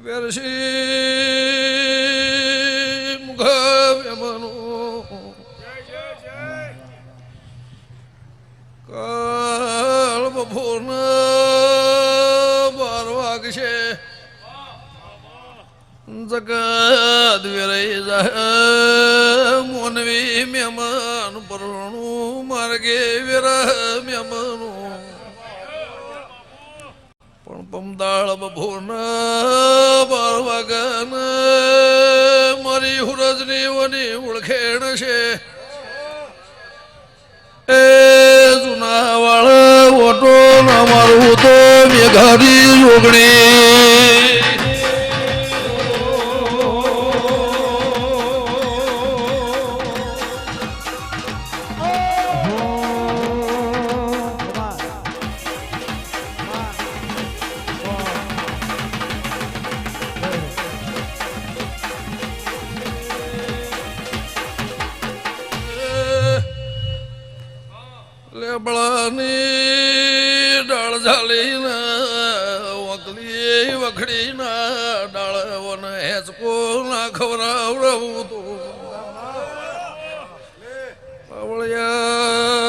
વેરશી મુખવ્યમનો કાળ બપોરના 12 વાગશે જગત વેરાઈ જાય મોનવી મહેમાન પરણું માર્ગે વેરા મહેમાનો પણ પમદાળ બપોરના 12 વાગ્યાના મારી હુરજની વની ઓળખેણ છે એ જૂના વાળા ઓટો ના મારું તો મેઘારી જોગણી લેબડાની ડાળ ઝાલીના વકલી વખડીના ડાળવને હેચકો ના ખવડાવડવું તો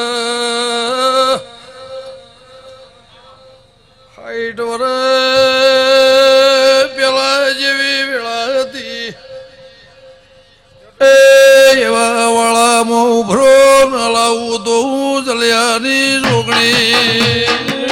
પાવળિયા હાઈટ વર પેલા જેવી વેળા હતી એવા વાળામાં ઉભરો ન લાવું તો જલિયાની જોગણી